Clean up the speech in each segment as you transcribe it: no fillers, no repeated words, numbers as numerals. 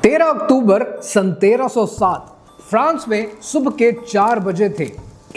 13 अक्टूबर सन 1307 France में सुबह के 4 बजे थे।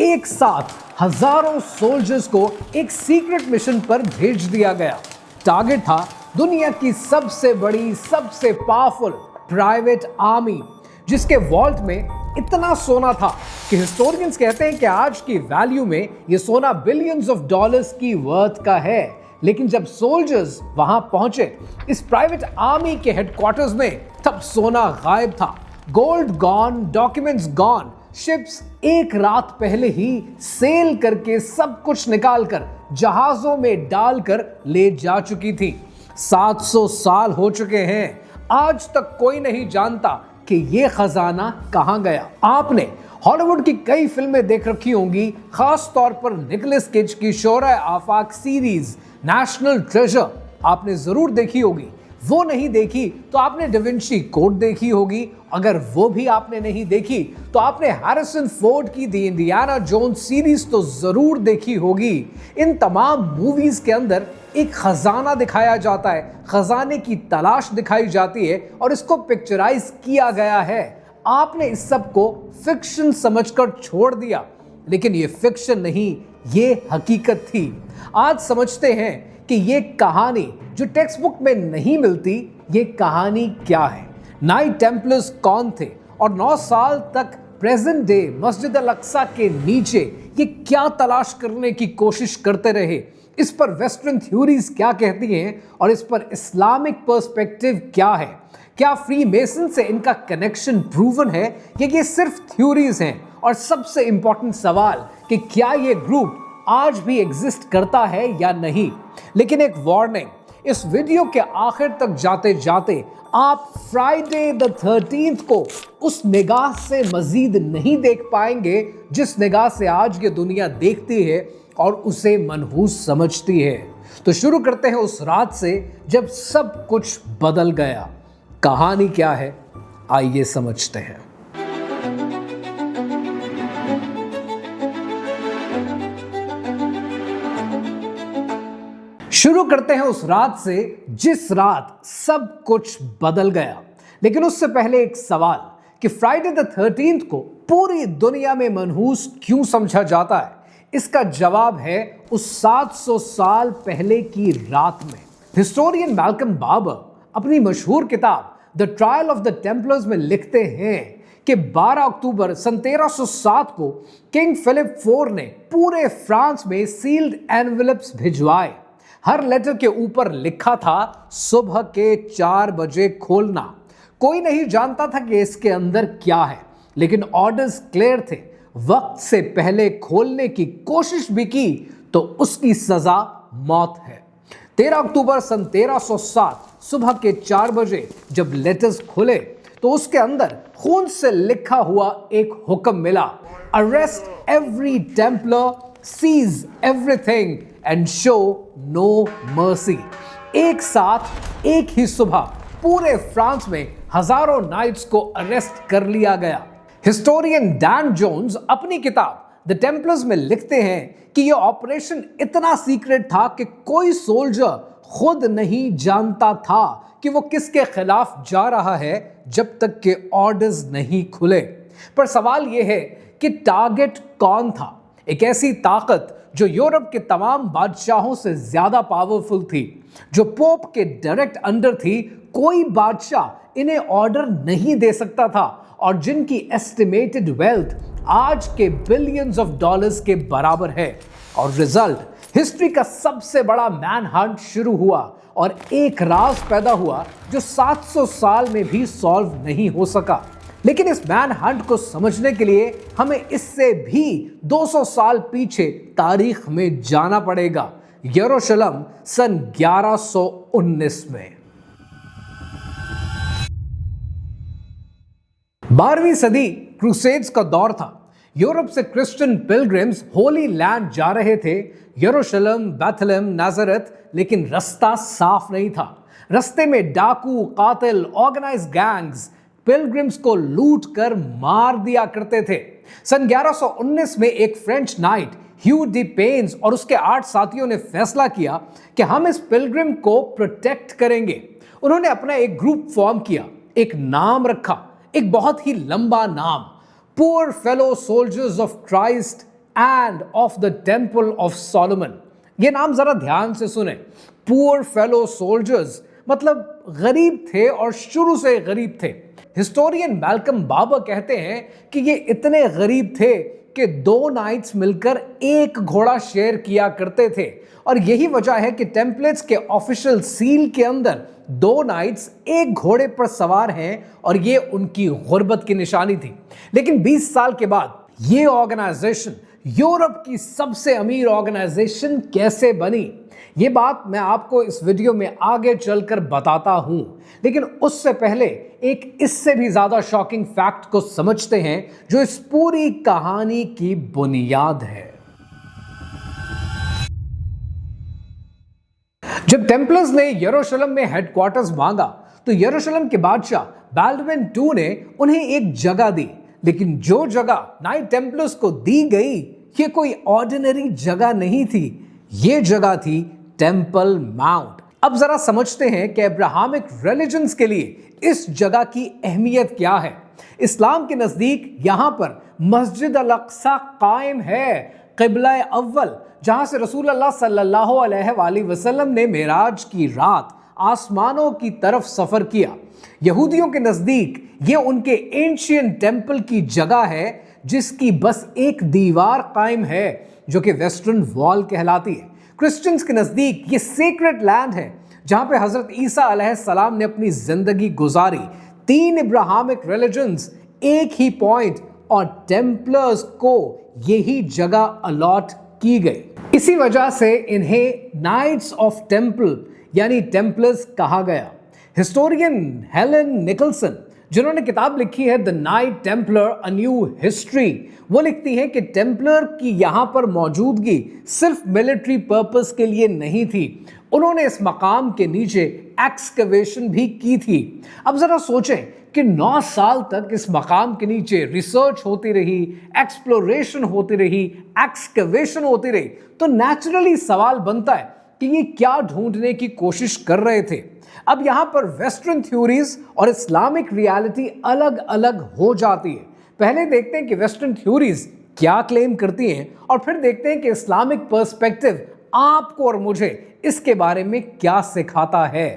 एक साथ हजारों सोल्जर्स को एक सीक्रेट मिशन पर भेज दिया गया। टारगेट था दुनिया की सबसे बड़ी, सबसे पावरफुल प्राइवेट आर्मी, जिसके वॉल्ट में इतना सोना था कि हिस्टोरियंस कहते हैं कि आज की वैल्यू में यह सोना बिलियंस ऑफ डॉलर्स की वर्थ का है। लेकिन जब सोल्जर्स वहां पहुंचे इस प्राइवेट आर्मी के हेडक्वार्टर्स में, तब सोना गायब था। Gold gone, documents gone. Ships एक रात पहले ही सेल करके सब कुछ निकालकर जहाजों में डालकर ले जा चुकी थी। 700 साल हो चुके हैं, आज तक कोई नहीं जानता कि ये खजाना कहां गया। आपने हॉलीवुड की कई फिल्में देख रखी होंगी, खास तौर पर निकोलस केज की शोरा आफाक सीरीज नेशनल ट्रेजर आपने जरूर देखी होगी। वो नहीं देखी तो आपने डिविंची कोड देखी होगी। अगर वो भी आपने नहीं देखी तो आपने हैरिसन फोर्ड की द इंडियाना जोन्स सीरीज तो जरूर देखी होगी। इन तमाम मूवीज के अंदर एक खजाना दिखाया जाता है, खजाने की तलाश दिखाई जाती है और इसको पिक्चराइज किया गया है। आपने इस सब को फिक्शन समझकर छोड़ दिया, लेकिन ये फिक्शन नहीं, ये हकीकत थी। आज समझते हैं कि ये कहानी जो टेक्स्ट बुक में नहीं मिलती, ये कहानी क्या है, नाइट टेम्पलर्स कौन थे और 9 साल तक प्रेजेंट डे मस्जिद अल अक्सा के नीचे ये क्या तलाश करने की कोशिश करते रहे। इस पर वेस्टर्न थ्योरीज क्या कहती हैं और इस पर इस्लामिक पर्सपेक्टिव क्या है। क्या फ्री मेसन से इनका कनेक्शन प्रूवन है कि ये सिर्फ थ्योरीज हैं। और सबसे इंपॉर्टेंट सवाल कि क्या ये ग्रुप आज भी एग्जिस्ट करता है या नहीं। लेकिन एक वार्निंग, इस वीडियो के आखिर तक जाते जाते आप फ्राइडे द 13th को उस निगाह से मजीद नहीं देख पाएंगे जिस निगाह से आज ये दुनिया देखती है और उसे मनहूस समझती है। तो शुरू करते हैं उस रात से जब सब कुछ बदल गया। कहानी क्या है, आइए समझते हैं। शुरू करते हैं उस रात से जिस रात सब कुछ बदल गया। लेकिन उससे पहले एक सवाल कि फ्राइडे द 13th को पूरी दुनिया में मनहूस क्यों समझा जाता है। इसका जवाब है उस 700 साल पहले की रात में। हिस्टोरियन मैल्कम बाबर अपनी मशहूर किताब the trial of the Templars में लिखते हैं कि 12 अक्टूबर सन 1307 को किंग फिलिप IV ने पूरे फ्रांस में सील्ड एनवेलप्स भिजवाए। हर लेटर के ऊपर लिखा था सुबह के 4 बजे खोलना। कोई नहीं जानता था कि इसके अंदर क्या है, लेकिन ऑर्डर्स क्लियर थे। वक्त से पहले खोलने की कोशिश भी की तो उसकी सजा मौत है। 13 अक्टूबर सन 1307 सुबह के 4 बजे जब लेटर्स खुले तो उसके अंदर खून से लिखा हुआ एक हुक्म मिला, arrest every templar, seize everything and show no mercy. एक साथ एक ही सुबह पूरे फ्रांस में हजारों नाइट्स को अरेस्ट कर लिया गया। हिस्टोरियन डैन जोन्स अपनी किताब द टेम्पलर्स में लिखते हैं कि यह ऑपरेशन इतना सीक्रेट था कि कोई सोल्जर खुद नहीं जानता था कि वो किसके खिलाफ जा रहा है जब तक के ऑर्डर्स नहीं खुले। पर सवाल यह है कि टारगेट कौन था। एक ऐसी ताकत जो यूरोप के तमाम बादशाहों से ज्यादा पावरफुल थी, जो पोप के डायरेक्ट अंडर थी। कोई बादशाह इन्हें ऑर्डर नहीं दे सकता था और जिनकी एस्टिमेटेड वेल्थ आज के बिलियंस ऑफ डॉलर्स के बराबर है। और रिजल्ट, हिस्ट्री का सबसे बड़ा मैन हंट शुरू हुआ और एक राज पैदा हुआ जो 700 साल में भी सॉल्व नहीं हो सका। लेकिन इस मैन हंट को समझने के लिए हमें इससे भी 200 साल पीछे तारीख में जाना पड़ेगा, यरूशलेम सन 1119 में। 12वीं सदी क्रूसेड्स का दौर था। यूरोप से क्रिश्चियन पिलग्रिम्स होली लैंड जा रहे थे, यरूशलेम, बेथलेहम, नाज़रेथ, लेकिन रास्ता साफ नहीं था। रास्ते में डाकू, कातिल, ऑर्गेनाइज्ड गैंग्स पिलग्रिम्स को लूट कर मार दिया करते थे। सन 1119 में एक फ्रेंच नाइट ह्यू डी पेन्स और उसके 8 साथियों ने फैसला किया कि हम इस पिलग्रिम को प्रोटेक्ट करेंगे। उन्होंने अपना एक ग्रुप फॉर्म किया, एक नाम रखा, एक बहुत ही लंबा नाम, poor fellow soldiers of Christ end of the temple of Solomon. ये नाम जरा ध्यान से सुने। पुअर फेलो सोल्जर्स मतलब गरीब थे और शुरू से गरीब थे। हिस्टोरियन मैल्कम बाबर कहते हैं कि ये इतने गरीब थे कि 2 नाइट्स मिलकर एक घोड़ा शेयर किया करते थे, और यही वजह है कि टेम्पलेट्स के ऑफिशियल सील के अंदर 2 नाइट्स एक घोड़े पर सवार हैं, और ये उनकी गुर्बत की निशानी थी। लेकिन 20 साल के बाद ये ऑर्गेनाइजेशन यूरोप की सबसे अमीर ऑर्गेनाइजेशन कैसे बनी, ये बात मैं आपको इस वीडियो में आगे चलकर बताता हूं। लेकिन उससे पहले एक इससे भी ज्यादा शॉकिंग फैक्ट को समझते हैं जो इस पूरी कहानी की बुनियाद है। जब टेम्पलर्स ने यरूशलेम में हेडक्वार्टर्स मांगा तो यरूशलेम के बादशाह बाल्डविन II ने उन्हें एक जगह दी, लेकिन जो जगह नाइट टेम्पलर्स को दी गई ये कोई ऑर्डिनरी जगह नहीं थी, ये जगह थी टेम्पल माउंट। अब जरा समझते हैं कि अब्राहमिक रिलीजन्स के लिए इस जगह की अहमियत क्या है। इस्लाम के नजदीक यहां पर मस्जिद अल अक्सा कायम है, क़िबला अव्वल, जहां से रसूल अल्लाह सल्लल्लाहु अलैहि वसल्लम ने मेराज की रात आसमानों की तरफ सफर किया। यहूदियों के नजदीक ये उनके एंशियंट टेम्पल की जगह है जिसकी बस एक दीवार कायम है जो कि वेस्टर्न वॉल कहलाती है। क्रिश्चियंस के नजदीक ये सीक्रेट लैंड है जहां पे हजरत ईसा अलैहिस्सलाम ने अपनी जिंदगी गुजारी। 3 इब्राहिमिक रिलीजन्स एक ही पॉइंट और टेम्पलर्स को यही जगह अलॉट की गई। इसी वजह से इन्हें नाइट्स ऑफ टेम्पल यानी टेम्पलर्स कहा गया। हिस्टोरियन हेलेन निकलसन, जिन्होंने किताब लिखी है the night Templar a new history, वो लिखती हैं कि टेम्पलर की यहाँ पर मौजूदगी सिर्फ मिलिट्री पर्पस के लिए नहीं थी, उन्होंने इस मकाम के नीचे एक्सकवेशन भी की थी। अब जरा सोचें कि 9 साल तक इस मकाम के नीचे रिसर्च होती रही, एक्सप्लोरेशन होती रही, एक्सकवेशन होती रही, तो नेचुरली सवाल बनता है कि ये क्या ढूंढने की कोशिश कर रहे थे। अब यहां पर वेस्टर्न थ्योरीज और इस्लामिक रियलिटी अलग अलग हो जाती है। पहले देखते हैं कि वेस्टर्न थ्योरीज क्या क्लेम करती हैं और फिर देखते हैं कि इस्लामिक पर्सपेक्टिव आपको और मुझे इसके बारे में क्या सिखाता है।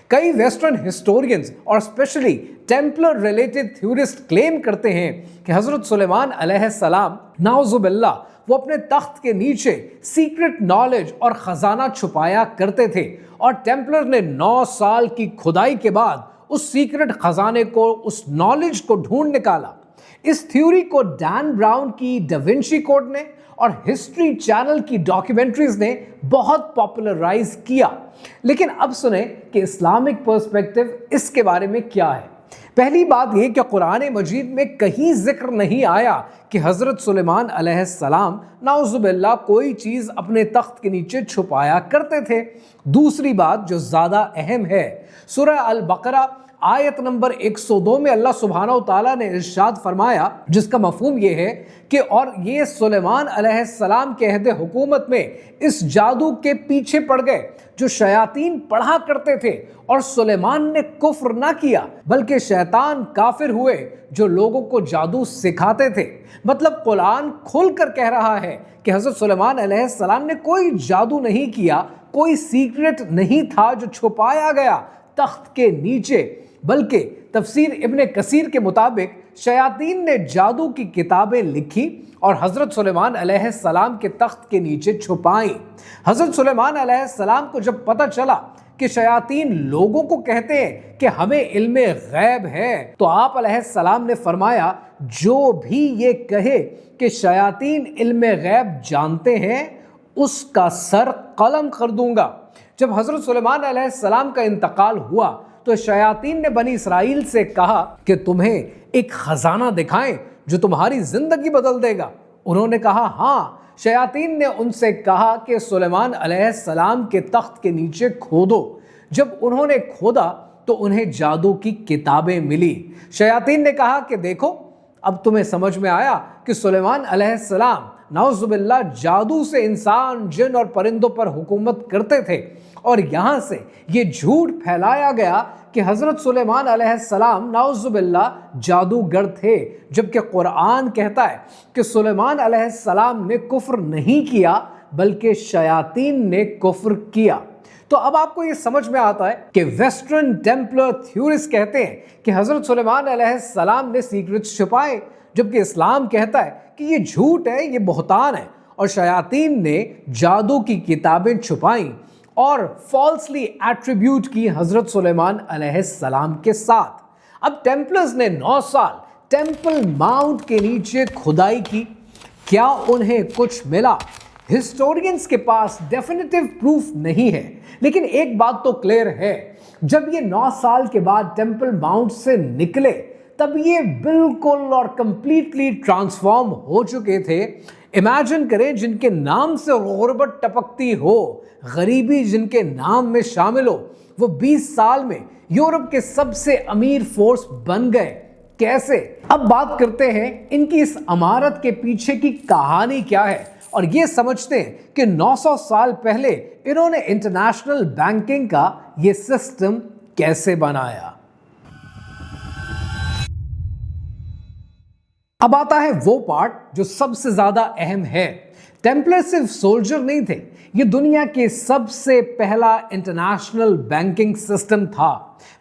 कई वेस्टर्न हिस्टोरियंस और specially Templar related theorist claim करते हैं कि हजरत सुलेमान अलैहिस्सलाम नाउजुबिल्लाह वो अपने तख्त के नीचे सीक्रेट नॉलेज और खजाना छुपाया करते थे, और टेम्पलर ने 9 साल की खुदाई के बाद उस सीक्रेट खजाने को, उस नॉलेज को ढूंढ निकाला। इस थ्योरी को डैन ब्राउन की दा विंची कोड ने और हिस्ट्री चैनल की डॉक्यूमेंट्रीज ने बहुत पॉपुलराइज किया। लेकिन अब सुने कि इस्लामिक पर्सपेक्टिव इसके बारे में क्या है। पहली बात यह कि कुरान मजीद में कहीं जिक्र नहीं आया कि हजरत सुलेमान अलैहिस्सलाम नाउजुबिल्लाह कोई चीज अपने तख्त के नीचे छुपाया करते थे। दूसरी बात जो ज्यादा अहम है, सूरह अल बकरा आयत नंबर 102 में अल्लाह सुब्हानहू तआला ने इरशाद फरमाया, जिसका मफहूम यह है कि और ये सुलेमान अलैहिस्सलाम के अहद हुकूमत में इस जादू के पीछे पड़ गए जो शयातीन पढ़ा करते थे, और सुलेमान ने कुफ्र ना किया बल्कि शैतान काफिर हुए जो लोगों को जादू सिखाते थे। मतलब कुरान खुलकर कह रहा है कि हजरत सुलेमान अलैहिस्सलाम ने कोई जादू नहीं किया, कोई सीक्रेट नहीं था जो छुपाया गया तख्त के नीचे, बल्कि तफसीर इब्ने कसीर के मुताबिक शयातीन ने जादू की किताबें लिखी और हजरत सुलेमान अलैहिस्सलाम के तख्त के नीचे छुपाई। हजरत सुलेमान अलैहिस्सलाम को जब पता चला कि शयातीन लोगों को कहते हैं कि हमें इल्मे गैब है, तो आप अलैहिस्सलाम ने फरमाया जो भी ये कहे कि शयातीन इल्मे गैब जानते हैं उसका सर कलम कर दूंगा। जब हजरत सुलेमान अलैहिस्सलाम का इंतकाल हुआ तो शयातीन ने बनी इसराइल से कहा कि तुम्हें एक खजाना दिखाएं जो तुम्हारी जिंदगी बदल देगा। उन्होंने कहा हाँ। शयातीन ने उनसे कहा कि सुलेमान अलैहिस्सलाम के तख्त के नीचे खोदो। जब उन्होंने खोदा तो उन्हें जादू की किताबें मिली। शयातीन ने कहा कि देखो अब तुम्हें समझ में आया कि सुलेमान अलैहिस्सलाम नाउजुबिल्लाह जादू से इंसान, जिन और परिंदों पर हुकूमत करते थे, और यहां से ये झूठ फैलाया गया कि हजरत सुलेमान अलैहिस्सलाम नाउजुबिल्लाह जादूगर थे, जबकि कुरान कहता है कि सुलेमान अलैहिस्सलाम ने कुफ्र नहीं किया बल्कि शयातीन ने कुफ्र किया। तो अब आपको ये समझ में आता है कि वेस्टर्न टेम्पलर थ्योरिस्ट कहते हैं कि हजरत सुलेमान अलैहिस्सलाम ने सीक्रेट्स छुपाए, जबकि इस्लाम कहता है कि ये झूठ है, ये बहतान है, और शयातीन ने जादू की किताबें छुपाई और फॉल्सली एट्रीब्यूट की हजरत सुलेमान अलैहिस्सलाम के साथ। अब टेम्पलर्स ने 9 साल टेम्पल माउंट के नीचे खुदाई की। क्या उन्हें कुछ मिला? हिस्टोरियंस के पास डेफिनेटिव प्रूफ नहीं है, लेकिन एक बात तो क्लियर है, जब ये 9 साल के बाद टेम्पल माउंट से निकले तब ये बिल्कुल और कंप्लीटली ट्रांसफॉर्म हो चुके थे। इमेजिन करें, जिनके नाम से गुर्बत टपकती हो, गरीबी जिनके नाम में शामिल हो, वो 20 साल में यूरोप के सबसे अमीर फोर्स बन गए। कैसे? अब बात करते हैं इनकी इस इमारत के पीछे की कहानी क्या है, और ये समझते हैं कि 900 साल पहले इन्होंने इंटरनेशनल बैंकिंग का ये सिस्टम कैसे बनाया। अब आता है वो पार्ट जो सबसे ज्यादा अहम है। टेम्पलर सिर्फ सोल्जर नहीं थे, ये दुनिया के सबसे पहला इंटरनेशनल बैंकिंग सिस्टम था।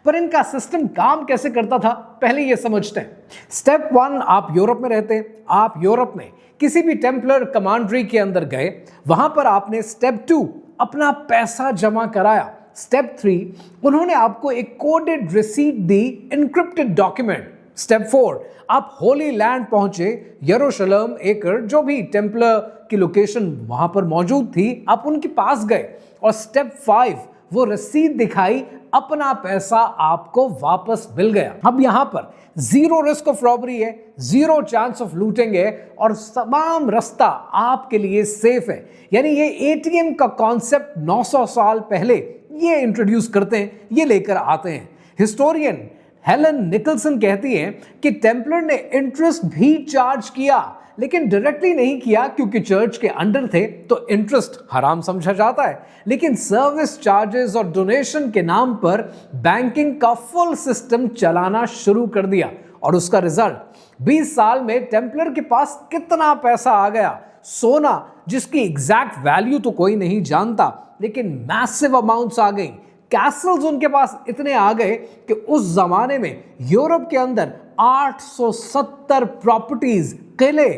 पर इनका सिस्टम काम कैसे करता था, पहले ये समझते हैं। स्टेप 1, आप यूरोप में रहते, आप यूरोप में किसी भी टेम्पलर कमांड्री के अंदर गए, वहां पर आपने स्टेप 2 अपना पैसा जमा कराया। स्टेप 3, उन्होंने आपको एक कोडेड रिसीट दी, इनक्रिप्टेड डॉक्यूमेंट। स्टेप 4, आप होली लैंड पहुंचे, यरूशलेम एकड़, जो भी टेम्पलर की लोकेशन वहां पर मौजूद थी, आप उनके पास गए। और स्टेप 5, वो रसीद दिखाई, अपना पैसा आपको वापस मिल गया। अब यहां पर जीरो रिस्क ऑफ रॉबरी है, जीरो चांस ऑफ लूटिंग है, और तमाम रास्ता आपके लिए सेफ है। यानी ये एटीएम का कॉन्सेप्ट 900 साल पहले ये इंट्रोड्यूस करते हैं, ये लेकर आते हैं। हिस्टोरियन हेलन निकलसन कहती हैं कि टेम्पलर ने इंटरेस्ट भी चार्ज किया, लेकिन डायरेक्टली नहीं किया क्योंकि चर्च के अंडर थे तो इंटरेस्ट हराम समझा जाता है। लेकिन सर्विस चार्जेस और डोनेशन के नाम पर बैंकिंग का फुल सिस्टम चलाना शुरू कर दिया, और उसका रिजल्ट 20 साल में टेम्पलर के पास कितना पैसा आ गया। सोना जिसकी एग्जैक्ट वैल्यू तो कोई नहीं जानता, लेकिन मैसिव अमाउंट्स आ गई। कैसल्स उनके पास इतने आ गए कि उस जमाने में यूरोप के अंदर 870 प्रॉपर्टीज, किले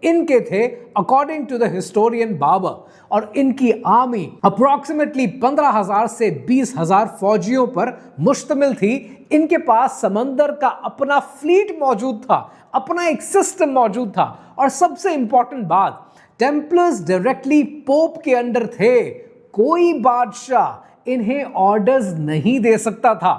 इनके थे, according to the historian Barber. और इनकी आर्मी अप्रोक्सीमेटली 15,000 से 20,000 फौजियों पर मुश्तमिल थी। इनके पास समंदर का अपना फ्लीट मौजूद था, अपना एक सिस्टम मौजूद था। और सबसे इंपॉर्टेंट बात, टेम्पलर्स डायरेक्टली पोप के अंडर थे। कोई बादशाह इन्हें ऑर्डर्स नहीं दे सकता था।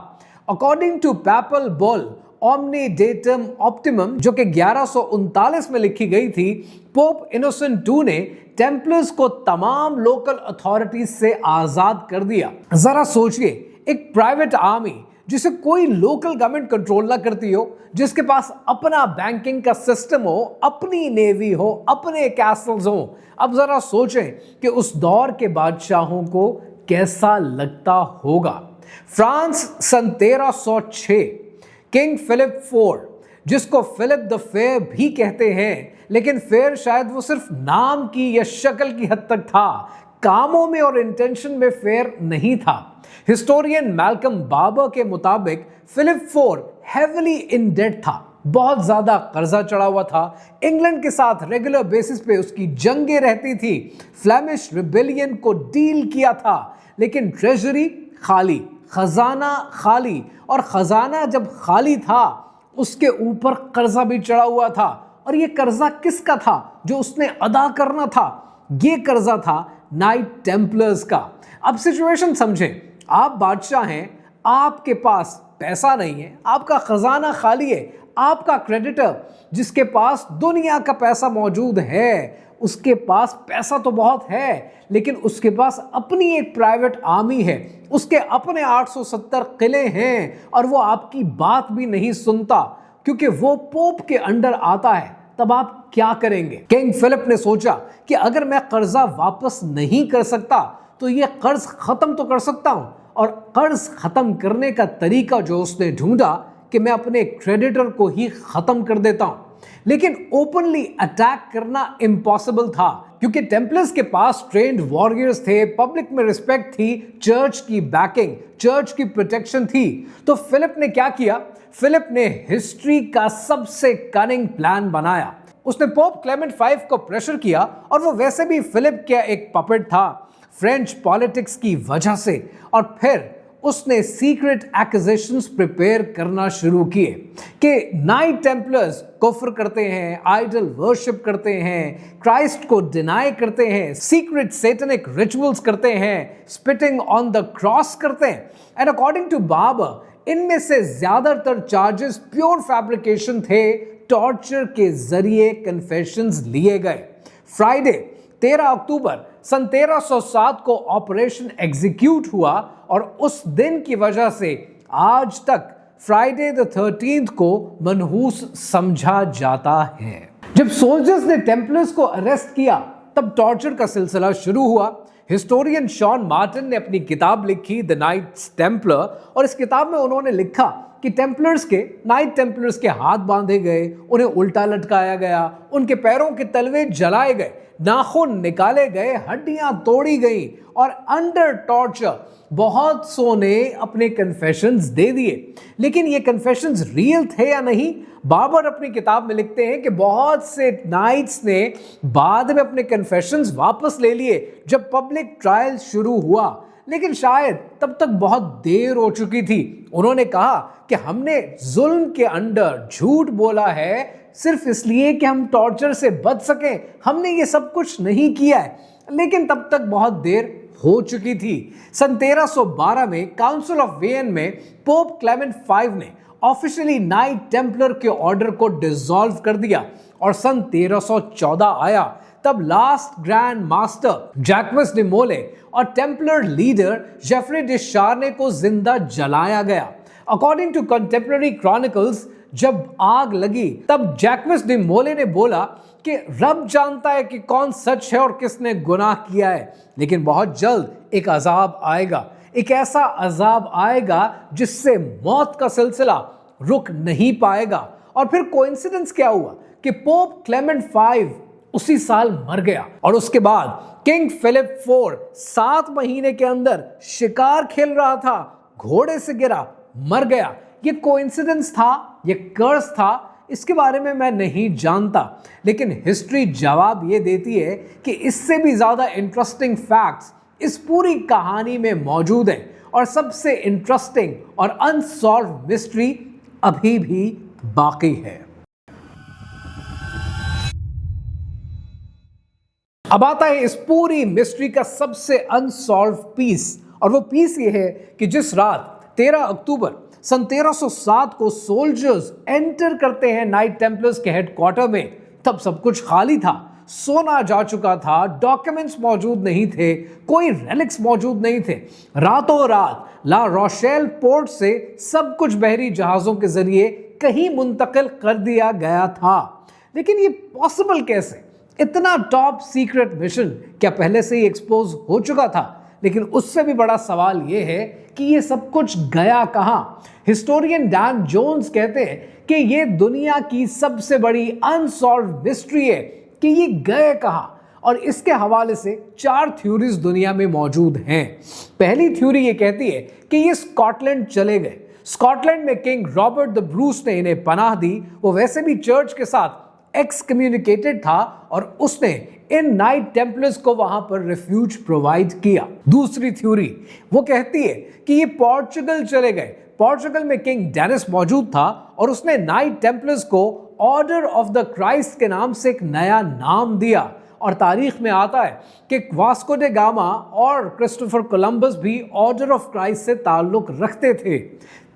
According to papal bull Omne Datum Optimum, जो कि 1139 में लिखी गई थी, पोप इनोसेंट II ने टेम्पलर्स को तमाम लोकल अथॉरिटीज से आजाद कर दिया। जरा सोचिए, एक प्राइवेट आर्मी जिसे कोई लोकल गवर्नमेंट कंट्रोल ना करती हो, जिसके पास अपना बैंकिंग का सिस्टम हो, अपनी नेवी हो, अपने कैसल्स हो। अब जरा सोचें कि उस दौर के बादशाहों को कैसा लगता होगा। फ्रांस सन 1306, किंग फिलिप IV, जिसको फिलिप द फेयर भी कहते हैं, लेकिन फेयर शायद वो सिर्फ नाम की या शक्ल की हद तक था, कामों में और इंटेंशन में फेयर नहीं था। हिस्टोरियन मैल्कम बाबर के मुताबिक फिलिप IV हेविली इन डेट था, बहुत ज्यादा कर्जा चढ़ा हुआ था। इंग्लैंड के साथ रेगुलर बेसिस पे उसकी जंगें रहती थी, फ्लेमिश रिबेलियन को डील किया था, लेकिन ट्रेजरी खाली, खजाना खाली। और खजाना जब खाली था, उसके ऊपर कर्जा भी चढ़ा हुआ था। और ये कर्जा किसका था जो उसने अदा करना था? ये कर्जा था नाइट टेम्पलर्स का। अब सिचुएशन समझें, आप बादशाह हैं, आपके पास पैसा नहीं है, आपका खजाना खाली है, आपका क्रेडिटर जिसके पास दुनिया का पैसा मौजूद है, उसके पास पैसा तो बहुत है, लेकिन उसके पास अपनी एक प्राइवेट आर्मी है, उसके अपने 870 किले हैं, और वो आपकी बात भी नहीं सुनता क्योंकि वो पोप के अंडर आता है। तब आप क्या करेंगे? किंग फिलिप ने सोचा कि अगर मैं कर्जा वापस नहीं कर सकता तो ये कर्ज खत्म तो कर सकता हूं, और कर्ज खत्म करने का तरीका जो उसने ढूंढा कि मैं अपने क्रेडिटर को ही खत्म कर देता हूं। लेकिन ओपनली अटैक करना इम्पॉसिबल था क्योंकि टेम्पलर्स के पास ट्रेन्ड वॉरियर्स थे, पब्लिक में रिस्पेक्ट थी, चर्च की बैकिंग, चर्च की प्रोटेक्शन थी। तो फिलिप ने क्या किया? फिलिप ने हिस्ट्री का सबसे कनिंग प्लान बनाया। उसने पोप क्लेमेंट V को प्रेशर किया और वो वैसे भी फिलिप का एक पपेट था फ्रेंच पॉलिटिक्स की वजह से। और फिर उसने सीक्रेट एक्यूजेशंस प्रिपेयर करना शुरू किए कि नाइट टेम्पलर्स कुफ्र करते हैं, आइडल वर्शिप करते हैं, क्राइस्ट को डिनाई करते हैं, सीक्रेट सैटेनिक रिचुअल्स करते हैं, स्पिटिंग ऑन द क्रॉस करते हैं। एंड अकॉर्डिंग टू बाबर इनमें से ज्यादातर चार्जेस प्योर फैब्रिकेशन थे, टॉर्चर के जरिए कन्फेशंस लिए गए। फ्राइडे 13 अक्टूबर सन 1307 को ऑपरेशन एग्जीक्यूट हुआ और उस दिन की वजह से आज तक फ्राइडे द 13th को मनहूस समझा जाता है। जब सोल्जर्स ने टेम्पलर्स को अरेस्ट किया तब टॉर्चर का सिलसिला शुरू हुआ। हिस्टोरियन शॉन मार्टिन ने अपनी किताब लिखी द नाइट्स टेम्पलर और इस किताब में उन्होंने लिखा कि नाइट टेम्पलर्स के हाथ बांधे गए, उन्हें उल्टा लटकाया गया, उनके पैरों के तलवे जलाए गए, नाखून निकाले गए, हड्डियां तोड़ी गई और अंडर टॉर्चर बहुत सो ने अपने कन्फेशंस दे दिए। लेकिन ये कन्फेशंस रियल थे या नहीं? बाबर अपनी किताब में लिखते हैं कि बहुत से नाइट्स ने बाद में अपने कन्फेशंस वापस ले लिए जब पब्लिक ट्रायल शुरू हुआ, लेकिन शायद तब तक बहुत देर हो चुकी थी। उन्होंने कहा कि हमने जुल्म के अंडर झूठ बोला है सिर्फ इसलिए कि हम टॉर्चर से बच सकें, हमने ये सब कुछ नहीं किया है। लेकिन तब तक बहुत देर हो चुकी थी। सन 1312 में काउंसिल ऑफ वियन में पोप क्लेमेंट V ने ऑफिशियली नाइट टेम्पलर के ऑर्डर को डिसॉल्व कर दिया और सन 1314 आया तब लास्ट ग्रैंड मास्टर जैक्विस डे मोले और टेम्पलर लीडर जेफरी डे शार्ने को जिंदा जलाया गया। अकॉर्डिंग टू कंटेम्पररी क्रॉनिकल्स जब आग लगी तब जैक्विस डे मोले ने बोला कि रब जानता है कि कौन सच है और किसने गुनाह किया है, लेकिन बहुत जल्द एक अजाब आएगा, एक ऐसा अजाब आएगा जिससे मौत का सिलसिला रुक नहीं पाएगा। और फिर कोइंसिडेंस क्या हुआ कि पोप क्लेमेंट V उसी साल मर गया और उसके बाद किंग फिलिप IV 7 महीने के अंदर शिकार खेल रहा था, घोड़े से गिरा, मर गया। ये कोइंसिडेंस था, ये कर्स था, इसके बारे में मैं नहीं जानता, लेकिन हिस्ट्री जवाब ये देती है कि इससे भी ज्यादा इंटरेस्टिंग फैक्ट्स इस पूरी कहानी में मौजूद हैं और सबसे इंटरेस्टिंग और अनसॉल्व मिस्ट्री अभी भी बाकी है। अब आता है इस पूरी मिस्ट्री का सबसे अनसॉल्व पीस, और वो पीस ये है कि जिस रात 13 अक्टूबर सन 1307 को सोल्जर्स एंटर करते हैं नाइट टेम्पलर्स के हेडक्वार्टर में, तब सब कुछ खाली था, सोना जा चुका था, डॉक्यूमेंट्स मौजूद नहीं थे, कोई रेलिक्स मौजूद नहीं थे। रातों रात ला रोशेल पोर्ट से सब कुछ बहरी जहाजों के जरिए कहीं मुंतकिल कर दिया गया था। लेकिन ये पॉसिबल कैसे? इतना टॉप सीक्रेट मिशन क्या पहले से ही एक्सपोज हो चुका था? लेकिन उससे भी बड़ा सवाल यह है कि ये सब कुछ गया कहां? हिस्टोरियन डैन जोन्स कहते हैं कि ये दुनिया की सबसे बड़ी अनसॉल्व मिस्ट्री है कि ये गए कहां, और इसके हवाले से 4 थ्योरीज दुनिया में मौजूद हैं। पहली थ्योरी ये कहती है कि ये स्कॉटलैंड चले गए। स्कॉटलैंड में किंग रॉबर्ट द ब्रूस ने इन्हें पनाह दी। वो वैसे भी चर्च के साथ एक्सकम्युनिकेटेड था और उसने इन नाइट टेम्पलर्स को वहां पर रिफ्यूज प्रोवाइड किया। दूसरी थ्योरी वो कहती है कि ये पोर्चुगल चले गए। पोर्चुगल में किंग डेनिस मौजूद था और उसने नाइट टेम्पलर्स को ऑर्डर ऑफ द क्राइस्ट के नाम से एक नया नाम दिया, और तारीख में आता है कि वास्को डे गामा और क्रिस्टोफर कोलंबस भी ऑर्डर ऑफ क्राइस्ट से ताल्लुक रखते थे।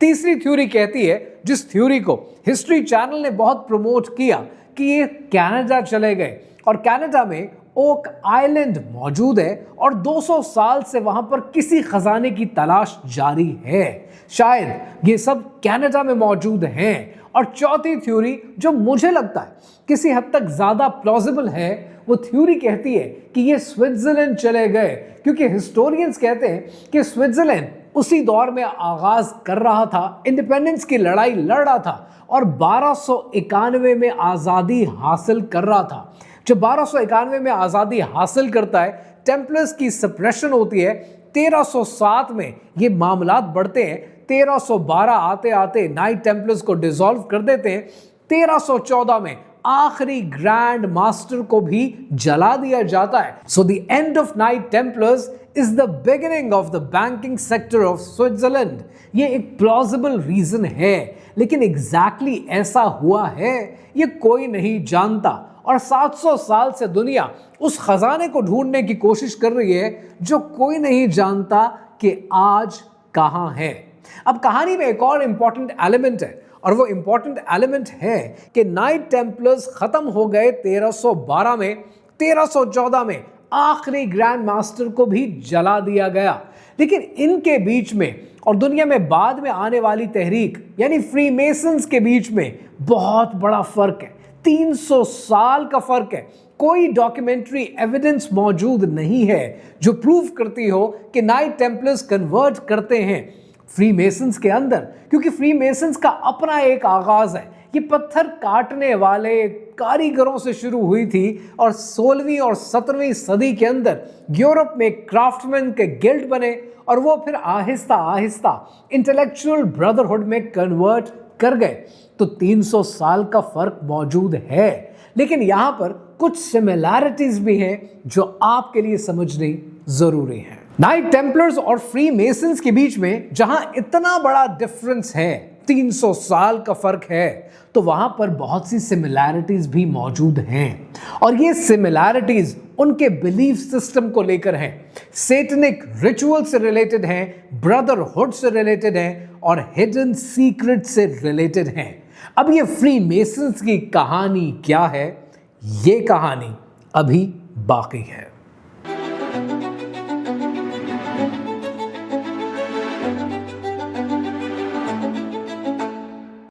तीसरी थ्योरी कहती है, जिस थ्योरी को हिस्ट्री चैनल ने बहुत प्रमोट किया, कि ये कनाडा चले गए और कनाडा में ओक आइलैंड मौजूद है और 200 साल से वहां पर किसी खजाने की तलाश जारी है। शायद ये सब कनाडा में मौजूद हैं। और चौथी थ्योरी जो मुझे लगता है किसी हद तक ज्यादा प्लॉजिबल है, वो थ्योरी कहती है कि ये स्विट्जरलैंड चले गए, क्योंकि हिस्टोरियंस कहते हैं कि स्विट्जरलैंड उसी दौर में आगाज कर रहा था, इंडिपेंडेंस की लड़ाई लड़ रहा था और 1291 में आज़ादी हासिल कर रहा था। जब 1291 में आज़ादी हासिल करता है, टेम्पलर्स की सप्रेशन होती है। 1307 में ये मामलात बढ़ते हैं। 1312 आते आते नाइट टेम्पलर्स को डिसॉल्व कर देते हैं। 1314 में आखिरी ग्रैंड मास्टर को भी जला दिया जाता है। So the end of night Templars is the beginning of the banking sector of Switzerland. ये एक प्लॉजिबल रीजन है, लेकिन एग्जैक्टली ऐसा हुआ है ये कोई नहीं जानता। और 700 साल से दुनिया उस खजाने को ढूंढने की कोशिश कर रही है जो कोई नहीं जानता कि आज कहां है। अब कहानी में एक और इंपॉर्टेंट एलिमेंट है, और वो इंपॉर्टेंट एलिमेंट है कि नाइट टेम्पलर्स खत्म हो गए 1312 में। 1314 में आखिरी ग्रैंड मास्टर को भी जला दिया गया। लेकिन इनके बीच में और दुनिया में बाद में आने वाली तहरीक यानी फ्रीमेसन्स के बीच में बहुत बड़ा फर्क है। 300 साल का फर्क है। कोई डॉक्यूमेंट्री एविडेंस मौजूद नहीं है जो प्रूव करती हो कि नाइट टेम्पलर्स कन्वर्ट करते हैं फ्रीमेसन्स के अंदर, क्योंकि फ्रीमेसन्स का अपना एक आगाज है। ये पत्थर काटने वाले कारीगरों से शुरू हुई थी और 16वीं और 17वीं सदी के अंदर यूरोप में क्राफ्टमैन के गिल्ड बने और वो फिर आहिस्ता आहिस्ता इंटेलेक्चुअल ब्रदरहुड में कन्वर्ट कर गए। तो 300 साल का फर्क मौजूद है, लेकिन यहां पर कुछ सिमिलैरिटीज भी हैं जो आपके लिए समझनी जरूरी है। नाइट टेम्पलर्स और फ्री मेसन्स के बीच में जहां इतना बड़ा डिफरेंस है, 300 साल का फर्क है, तो वहां पर बहुत सी सिमिलैरिटीज भी मौजूद हैं। और ये सिमिलैरिटीज उनके बिलीफ सिस्टम को लेकर हैं, सेटनिक रिचुअल से रिलेटेड हैं, ब्रदरहुड से रिलेटेड हैं और हिडन सीक्रेट से रिलेटेड हैं। अब ये फ्री मेसन्स की कहानी क्या है, ये कहानी अभी बाकी है।